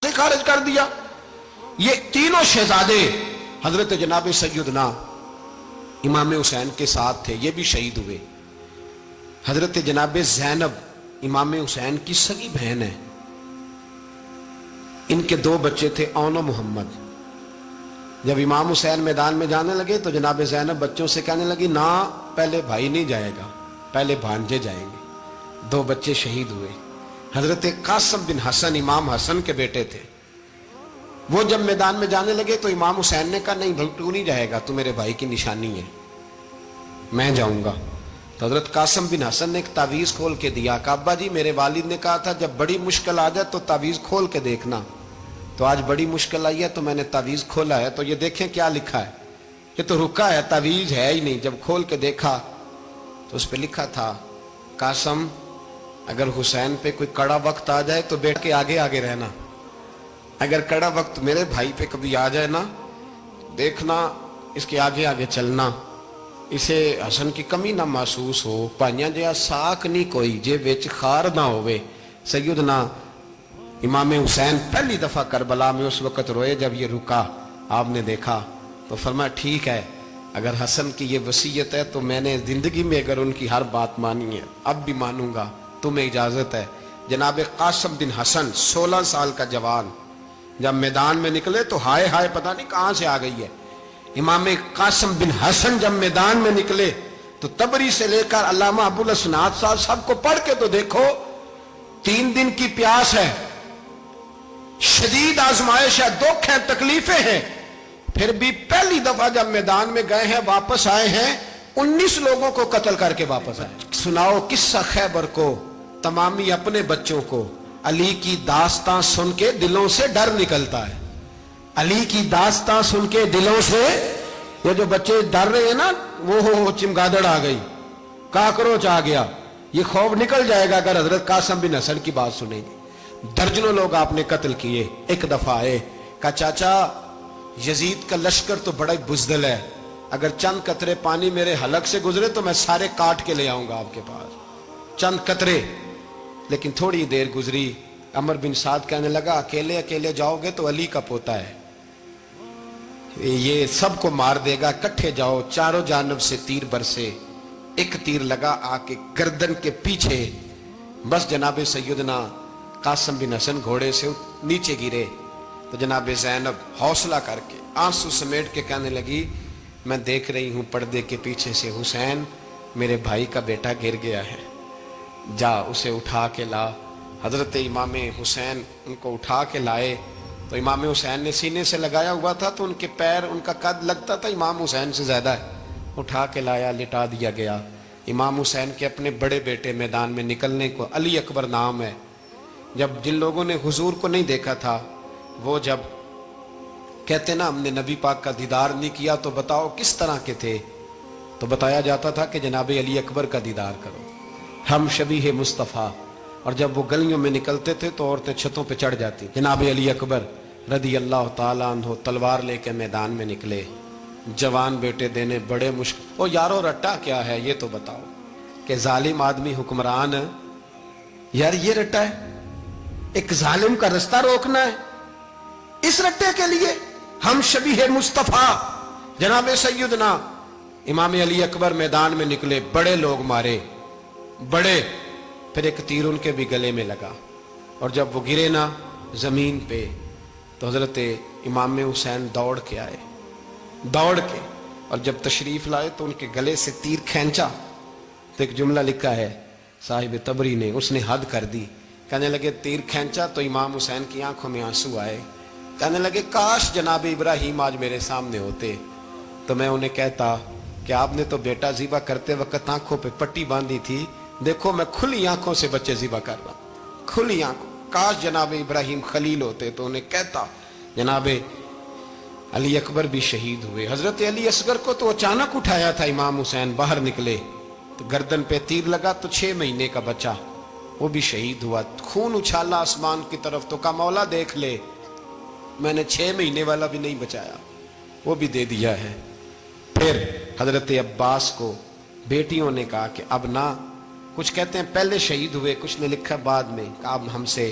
سے خارج کر دیا۔ یہ تینوں شہزادے حضرت جناب سیدنا امام حسین کے ساتھ تھے، یہ بھی شہید ہوئے۔ حضرت جناب زینب امام حسین کی سگی بہن ہے، ان کے دو بچے تھے اون و محمد۔ جب امام حسین میدان میں جانے لگے تو جناب زینب بچوں سے کہنے لگی نہ، پہلے بھائی نہیں جائے گا، پہلے بھانجے جائیں گے۔ دو بچے شہید ہوئے۔ حضرت قاسم بن حسن امام حسن کے بیٹے تھے، وہ جب میدان میں جانے لگے تو امام حسین نے کہا نہیں بھائی تو نہیں جائے گا، تو میرے بھائی کی نشانی ہے، میں جاؤں گا۔ تو حضرت قاسم بن حسن نے ایک تعویذ کھول کے دیا کہ ابا جی میرے والد نے کہا تھا جب بڑی مشکل آ جائے تو تعویذ کھول کے دیکھنا، تو آج بڑی مشکل آئی ہے تو میں نے تعویذ کھولا ہے، تو یہ دیکھیں کیا لکھا ہے، یہ تو رکا ہے، تعویذ ہے ہی نہیں۔ جب کھول کے دیکھا تو اس پہ لکھا تھا قاسم اگر حسین پہ کوئی کڑا وقت آ جائے تو بیٹھ کے آگے آگے رہنا، اگر کڑا وقت میرے بھائی پہ کبھی آ جائے نا دیکھنا اس کے آگے آگے چلنا، اسے حسن کی کمی نہ محسوس ہو، پائیاں جہاں ساک نہیں کوئی جے وچ خار نہ ہوئے۔ سیدنا امام حسین پہلی دفعہ کربلا میں اس وقت روئے جب یہ رکا، آپ نے دیکھا تو فرمایا ٹھیک ہے، اگر حسن کی یہ وصیت ہے تو میں نے زندگی میں اگر ان کی ہر بات مانی ہے اب بھی مانوں گا، تمہیں اجازت ہے۔ جناب قاسم بن حسن 16 سال کا جوان جب میدان میں نکلے تو ہائے ہائے پتہ نہیں کہاں سے آ گئی ہے۔ امام قاسم بن حسن جب میدان میں نکلے تو تبری سے لے کر علامہ ابو الاسناد صاحب سب کو پڑھ کے تو دیکھو، 3 دن کی پیاس ہے، شدید آزمائش ہے، دکھ ہے، تکلیفیں ہیں، پھر بھی پہلی دفعہ جب میدان میں گئے ہیں واپس آئے ہیں 19 لوگوں کو قتل کر کے واپس آئے۔ سناؤ قصہ خیبر کو تمامی اپنے بچوں کو، علی کی داستان سن کے دلوں سے ڈر نکلتا ہے، علی کی داستان سن کے دلوں سے یہ جو بچے ڈر رہے ہیں نا وہ چمگادڑ آ گئی، کاکروچ آ گیا، یہ خوف نکل جائے گا اگر حضرت قاسم بن حسن کی بات سنیں گے۔ درجنوں لوگ آپ نے قتل کیے۔ ایک دفعہ آئے کہا چاچا یزید کا لشکر تو بڑا بزدل ہے، اگر چند قطرے پانی میرے حلق سے گزرے تو میں سارے کاٹ کے لے آؤں گا آپ کے پاس، چند قطرے۔ لیکن تھوڑی دیر گزری، عمر بن سعد کہنے لگا اکیلے اکیلے جاؤ گے تو علی کا پوتا ہے، یہ سب کو مار دے گا، کٹھے جاؤ۔ چاروں جانب سے تیر برسے، ایک تیر لگا آ کے گردن کے پیچھے، بس جناب سیدنا قاسم بن حسن گھوڑے سے نیچے گرے تو جناب زینب حوصلہ کر کے آنسو سمیٹ کے کہنے لگی میں دیکھ رہی ہوں پردے کے پیچھے سے حسین میرے بھائی کا بیٹا گر گیا ہے، جا اسے اٹھا کے لا۔ حضرت امام حسین ان کو اٹھا کے لائے تو امام حسین نے سینے سے لگایا ہوا تھا تو ان کے پیر، ان کا قد لگتا تھا امام حسین سے زیادہ ہے، اٹھا کے لایا، لٹا دیا گیا۔ امام حسین کے اپنے بڑے بیٹے میدان میں نکلنے کو، علی اکبر نام ہے، جب جن لوگوں نے حضور کو نہیں دیکھا تھا وہ جب کہتے نا ہم نے نبی پاک کا دیدار نہیں کیا تو بتاؤ کس طرح کے تھے، تو بتایا جاتا تھا کہ جناب علی اکبر کا دیدار کرو، ہم شبیہ مصطفیٰ۔ اور جب وہ گلیوں میں نکلتے تھے تو عورتیں چھتوں پہ چڑھ جاتی۔ جناب علی اکبر رضی اللہ تعالیٰ عنہ تلوار لے کے میدان میں نکلے، جوان بیٹے دینے بڑے مشکل۔ او یارو رٹا کیا ہے یہ تو بتاؤ، کہ ظالم آدمی حکمران، یار یہ رٹا ہے، ایک ظالم کا رستہ روکنا ہے، اس رٹے کے لیے ہم شبیہ مصطفیٰ۔ جناب سیدنا امام علی اکبر میدان میں نکلے، بڑے لوگ مارے، بڑے، پھر ایک تیر ان کے بھی گلے میں لگا، اور جب وہ گرے نا زمین پہ تو حضرت امام حسین دوڑ کے آئے، دوڑ کے، اور جب تشریف لائے تو ان کے گلے سے تیر کھینچا تو ایک جملہ لکھا ہے صاحب تبری نے، اس نے حد کر دی، کہنے لگے تیر کھینچا تو امام حسین کی آنکھوں میں آنسو آئے، کہنے لگے کاش جناب ابراہیم آج میرے سامنے ہوتے تو میں انہیں کہتا کہ آپ نے تو بیٹا ذبح کرتے وقت آنکھوں پہ پٹی باندھی تھی، دیکھو میں کھلی آنکھوں سے بچے ذبح کر رہا ہوں، کھلی آنکھوں، کاش جناب ابراہیم خلیل ہوتے تو انہیں کہتا۔ جناب علی اکبر بھی شہید ہوئے۔ حضرت علی اصغر کو تو اچانک اٹھایا تھا امام حسین، باہر نکلے تو گردن پہ تیر لگا تو 6 مہینے کا بچہ وہ بھی شہید ہوا، خون اچھالا آسمان کی طرف تو کہا مولا دیکھ لے میں نے 6 مہینے والا بھی نہیں بچایا، وہ بھی دے دیا ہے۔ پھر حضرت عباس کو بیٹیوں نے کہا کہ اب نہ، کچھ کہتے ہیں پہلے شہید ہوئے، کچھ نے لکھا بعد میں، کہ اب ہم سے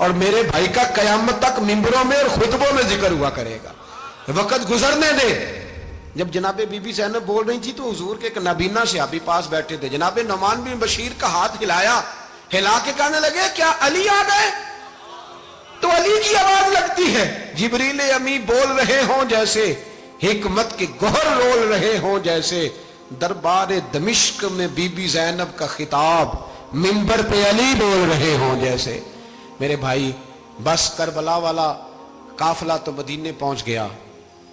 اور میرے بھائی کا قیامت تک منبروں میں اور خطبوں میں ذکر ہوا کرے گا. وقت گزرنے دے. جب جناب بی بی زینب بول رہی تھی تو حضور کے ایک نابینا صحابی پاس بیٹھے تھے. جناب نعمان بن بشیر کا ہاتھ ہلایا, ہلا کے کہنے لگے کیا علی آ گئے؟ تو علی کی آواز لگتی ہے. جبریل امی بول رہے ہوں جیسے, حکمت کے گوہر رول رہے ہوں جیسے, دربار دمشق میں بی بی زینب کا خطاب منبر پہ علی بول رہے ہوں جیسے. میرے بھائی بس کربلا والا قافلہ تو مدینے پہنچ گیا.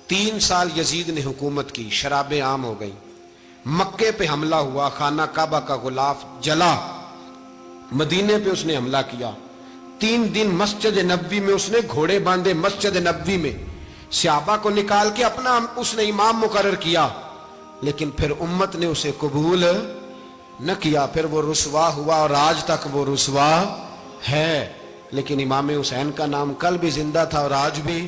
3 سال یزید نے حکومت کی, شرابیں عام ہو گئی, مکے پہ حملہ ہوا, خانہ کعبہ کا غلاف جلا, مدینے پہ اس نے حملہ کیا. 3 دن مسجد نبوی میں اس نے گھوڑے باندھے, مسجد نبوی میں صحابہ کو نکال کے اپنا اس نے امام مقرر کیا, لیکن پھر امت نے اسے قبول نہ کیا. پھر وہ رسوا ہوا اور آج تک وہ رسوا ہے. لیکن امام حسین کا نام کل بھی زندہ تھا اور آج بھی